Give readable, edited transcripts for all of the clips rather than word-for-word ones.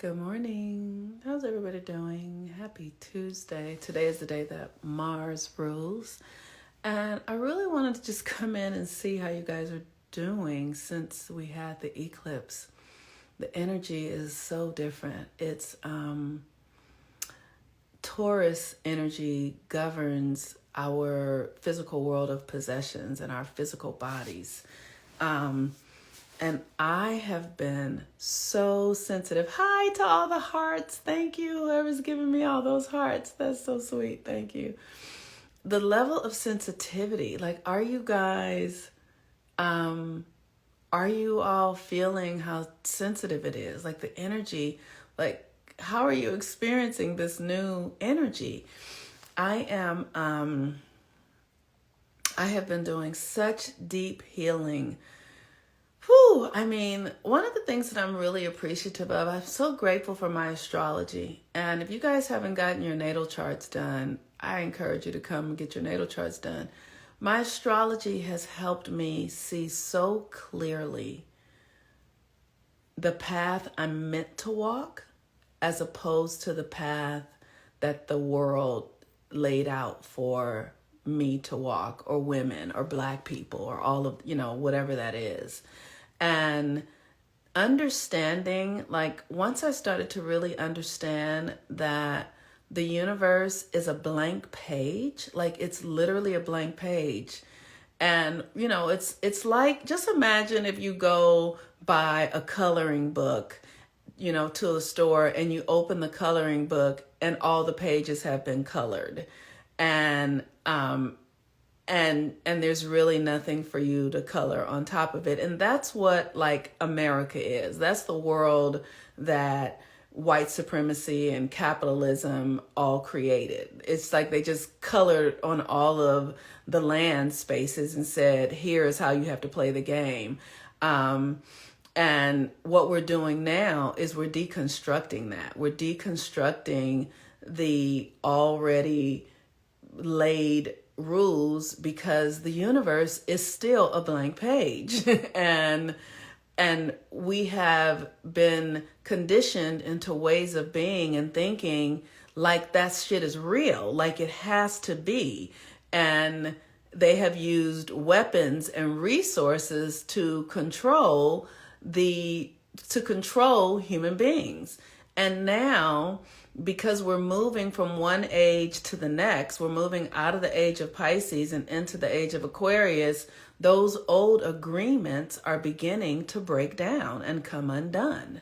Good morning. How's everybody doing? Happy Tuesday. Today is the day that Mars rules. And I really wanted to just come in and see how you guys are doing since we had the eclipse. The energy is so different. It's Taurus energy governs our physical world of possessions and our physical bodies. And I have been so sensitive. Hi to all the hearts. Thank you. Whoever's giving me all those hearts. That's so sweet. Thank you. The level of sensitivity, like, are you all feeling how sensitive it is? Like the energy, like, how are you experiencing this new energy? I have been doing such deep healing. Whew, I mean, one of the things that I'm really appreciative of, I'm so grateful for my astrology. And if you guys haven't gotten your natal charts done, I encourage you to come and get your natal charts done. My astrology has helped me see so clearly the path I'm meant to walk as opposed to the path that the world laid out for me to walk, or women or Black people or all of, whatever that is. And understanding, like, once I started to really understand that the universe is a blank page, like it's literally a blank page. And, it's like, just imagine if you go buy a coloring book, to a store, and you open the coloring book and all the pages have been colored. And there's really nothing for you to color on top of it. And that's what, like, America is. That's the world that white supremacy and capitalism all created. It's like they just colored on all of the land spaces and said, here's how you have to play the game. And what we're doing now is we're deconstructing that. We're deconstructing the already laid rules, because the universe is still a blank page. and we have been conditioned into ways of being and thinking like that shit is real, like it has to be. And they have used weapons and resources to control human beings. And now, because we're moving from one age to the next, we're moving out of the age of Pisces and into the age of Aquarius, those old agreements are beginning to break down and come undone.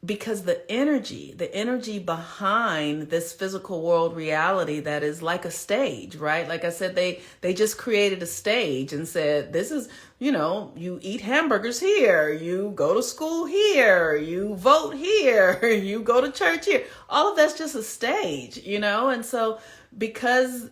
Because the energy behind this physical world reality that is like a stage, right? Like I said, they just created a stage and said, this is, you eat hamburgers here, you go to school here, you vote here, you go to church here. All of that's just a stage, And so because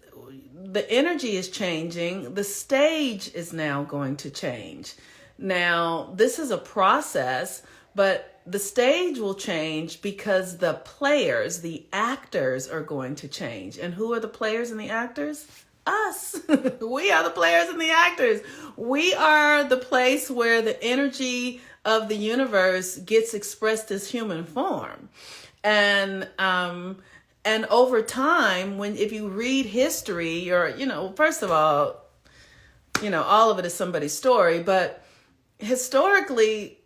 the energy is changing, the stage is now going to change. Now, this is a process, but the stage will change because the players, the actors, are going to change. And who are the players and the actors? Us. We are the players and the actors. We are the place where the energy of the universe gets expressed as human form. And over time, if you read history, or, first of all of it is somebody's story, but historically,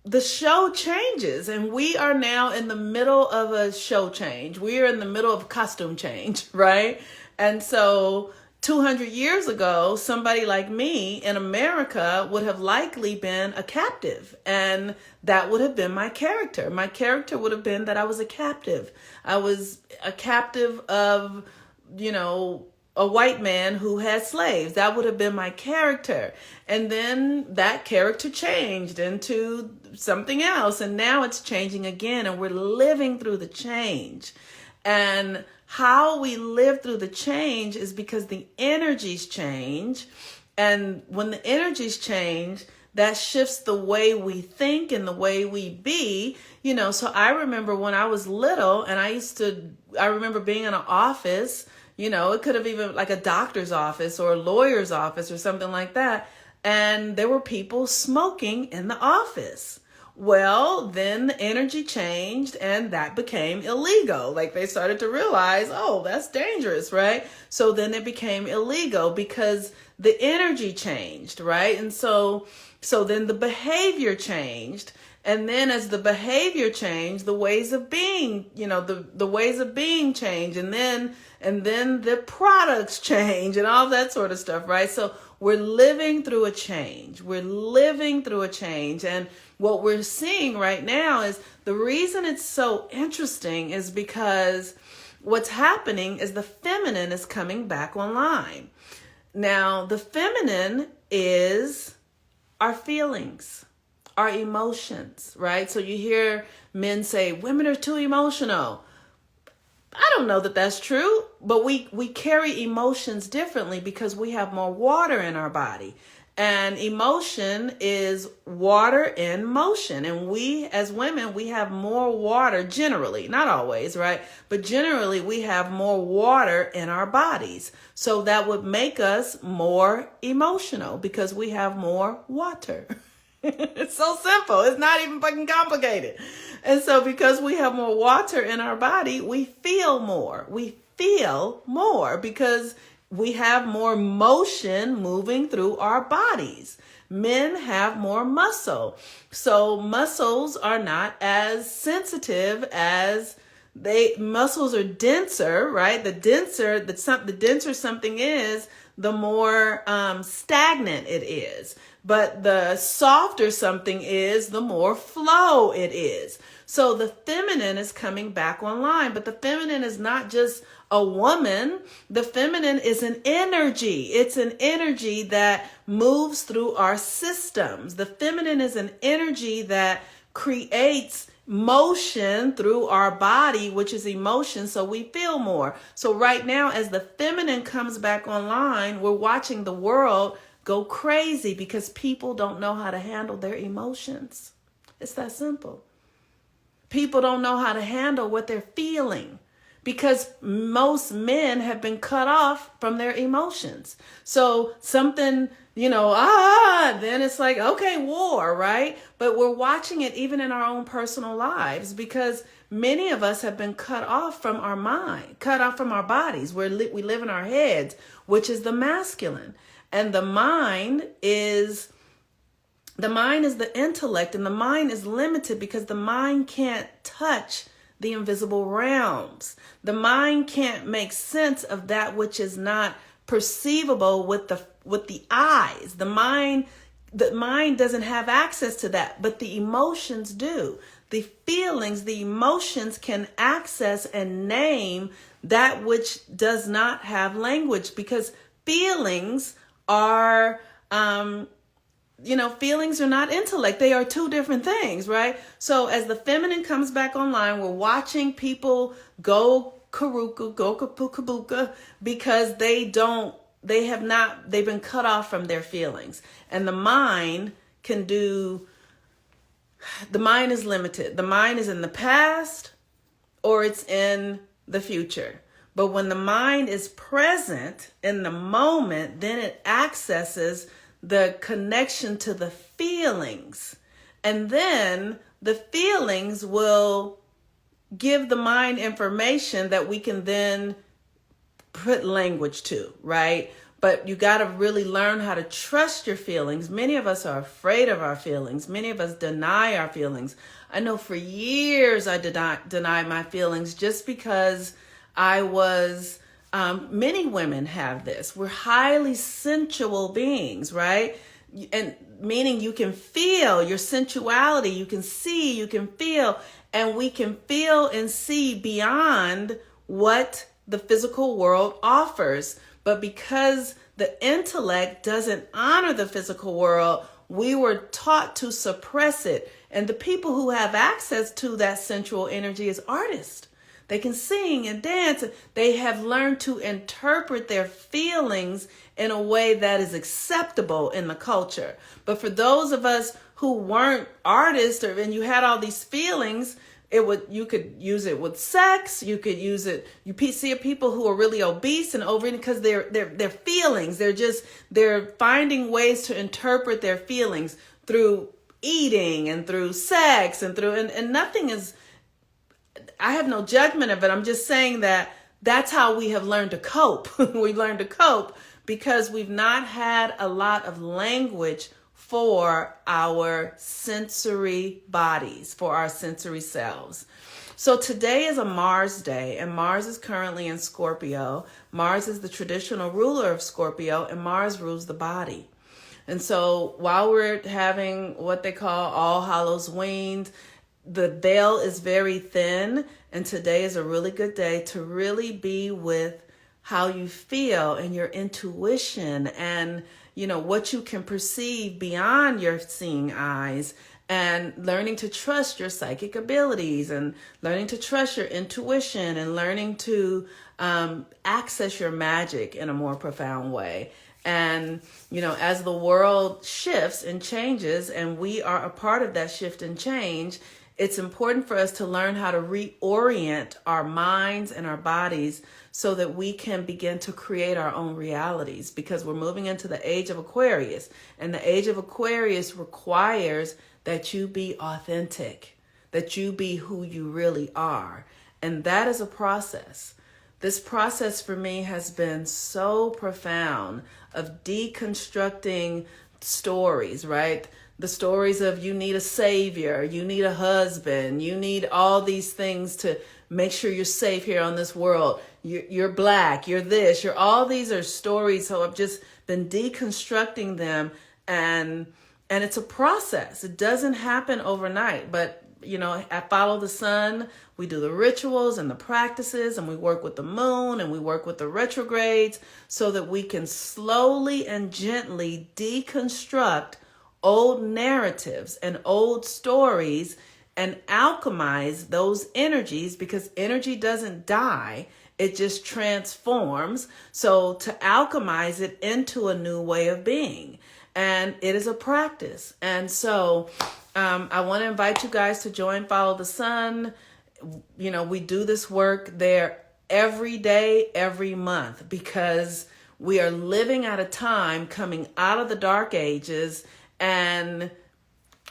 the show changes, and we are now in the middle of a show change. We are in the middle of costume change, right? And so 200 years ago, somebody like me in America would have likely been a captive, and that would have been my character. My character would have been that I was a captive. I was a captive of, a white man who had slaves. That would have been my character. And then that character changed into something else. And now it's changing again. And we're living through the change. And how we live through the change is because the energies change. And when the energies change, that shifts the way we think and the way we be. So I remember when I was little, and I remember being in an office. It could have even like a doctor's office or a lawyer's office or something like that. And there were people smoking in the office. Well, then the energy changed and that became illegal. Like they started to realize, oh, that's dangerous, right? So then it became illegal because the energy changed, right? And so then the behavior changed. And then as the behavior changed, the ways of being, the ways of being change. And then the products change and all that sort of stuff, right? So we're living through a change. We're living through a change. And what we're seeing right now is the reason it's so interesting is because what's happening is the feminine is coming back online. Now, the feminine is our feelings, our emotions, right? So you hear men say, women are too emotional. I don't know that that's true, but we carry emotions differently because we have more water in our body. And emotion is water in motion. And we, as women, we have more water generally, not always, right? But generally, we have more water in our bodies. So that would make us more emotional because we have more water. It's so simple. It's not even fucking complicated. And so because we have more water in our body, we feel more. We feel more because we have more motion moving through our bodies. Men have more muscle. So muscles are not as sensitive as muscles are denser, right? The denser something is, the more stagnant it is. But the softer something is, the more flow it is. So the feminine is coming back online, but the feminine is not just a woman. The feminine is an energy. It's an energy that moves through our systems. The feminine is an energy that creates motion through our body, which is emotion, so we feel more. So right now, as the feminine comes back online, we're watching the world go crazy because people don't know how to handle their emotions. It's that simple. People don't know how to handle what they're feeling because most men have been cut off from their emotions. So something, then it's like, okay, war, right? But we're watching it even in our own personal lives because many of us have been cut off from our mind, cut off from our bodies. We live in our heads, which is the masculine. And the mind is the intellect, and the mind is limited because the mind can't touch the invisible realms. The mind can't make sense of that which is not perceivable with the eyes. The mind doesn't have access to that, but the emotions do. The feelings, the emotions can access and name that which does not have language because feelings are feelings are not intellect. They are two different things, right? So as the feminine comes back online, we're watching people go kabuka because they've been cut off from their feelings. And the mind is limited. The mind is in the past or it's in the future. But when the mind is present in the moment, then it accesses the connection to the feelings. And then the feelings will give the mind information that we can then put language to, right? But you got to really learn how to trust your feelings. Many of us are afraid of our feelings. Many of us deny our feelings. I know for years I denied my feelings just because I was, many women have this. We're highly sensual beings, right? And meaning you can feel your sensuality, you can see, you can feel, and we can feel and see beyond what the physical world offers. But because the intellect doesn't honor the physical world, we were taught to suppress it. And the people who have access to that sensual energy is artists. They can sing and dance. They have learned to interpret their feelings in a way that is acceptable in the culture. But for those of us who weren't artists and you had all these feelings, you could use it with sex. You could use it. You see people who are really obese and overeating because their feelings. They're finding ways to interpret their feelings through eating and through sex and and nothing is, I have no judgment of it. I'm just saying that that's how we have learned to cope. We learned to cope because we've not had a lot of language for our sensory bodies, for our sensory selves. So today is a Mars day, and Mars is currently in Scorpio. Mars is the traditional ruler of Scorpio, and Mars rules the body. And so while we're having what they call All Hallows Weekend, the veil is very thin, and today is a really good day to really be with how you feel and your intuition and, you know, what you can perceive beyond your seeing eyes, and learning to trust your psychic abilities and learning to trust your intuition and learning to access your magic in a more profound way. And, you know, as the world shifts and changes, and we are a part of that shift and change, it's important for us to learn how to reorient our minds and our bodies so that we can begin to create our own realities, because we're moving into the age of Aquarius, and the age of Aquarius requires that you be authentic, that you be who you really are. And that is a process. This process for me has been so profound of deconstructing stories, right? The stories of you need a savior, you need a husband, you need all these things to make sure you're safe here on this world. You're black, you're this, you're all these are stories. So I've just been deconstructing them, and it's a process. It doesn't happen overnight, but you know, at Follow the Sun, we do the rituals and the practices, and we work with the moon and we work with the retrogrades so that we can slowly and gently deconstruct old narratives and old stories and alchemize those energies, because energy doesn't die. It just transforms. So to alchemize it into a new way of being. And it is a practice. And so I want to invite you guys to join Follow the Sun. You know, we do this work there every day, every month, because we are living at a time coming out of the dark ages, and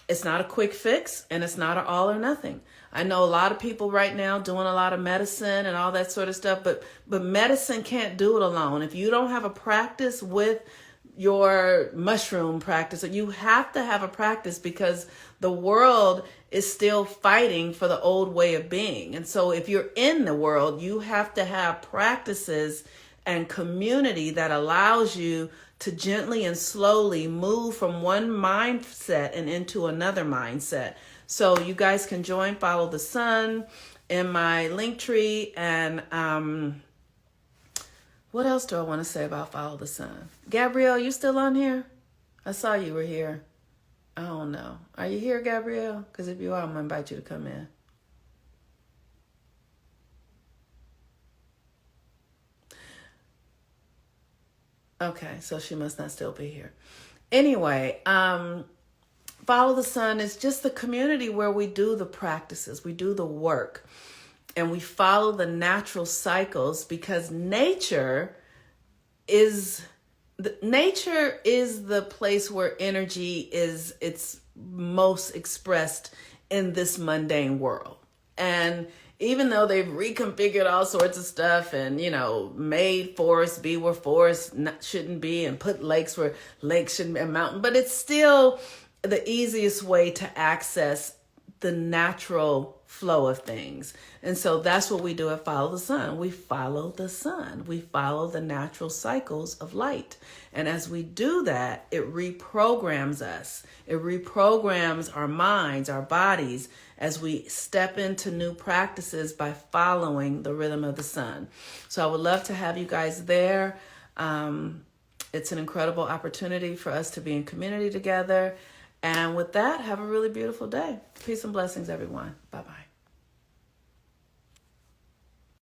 it's not a quick fix, and it's not an all or nothing. I know a lot of people right now doing a lot of medicine and all that sort of stuff, but medicine can't do it alone. If you don't have a practice with your mushroom practice, you have to have a practice, because the world is still fighting for the old way of being. And so if you're in the world, you have to have practices and community that allows you to gently and slowly move from one mindset and into another mindset. So you guys can join Follow the Sun in my link tree. And what else do I want to say about Follow the Sun? Gabrielle, you still on here? I saw you were here. I don't know. Are you here, Gabrielle? Because if you are, I'm going to invite you to come in. Okay, so she must not still be here. Anyway, Follow the Sun is just the community where we do the practices, we do the work, and we follow the natural cycles, because nature is the place where energy is its most expressed in this mundane world. And even though they've reconfigured all sorts of stuff and, you know, made forests be where forests shouldn't be, and put lakes where lakes shouldn't be, and mountain, but it's still the easiest way to access the natural flow of things. And so that's what we do at Follow the Sun. We follow the sun. We follow the natural cycles of light. And as we do that, it reprograms us. It reprograms our minds, our bodies, as we step into new practices by following the rhythm of the sun. So I would love to have you guys there. It's an incredible opportunity for us to be in community together. And with that, have a really beautiful day. Peace and blessings, everyone. Bye-bye.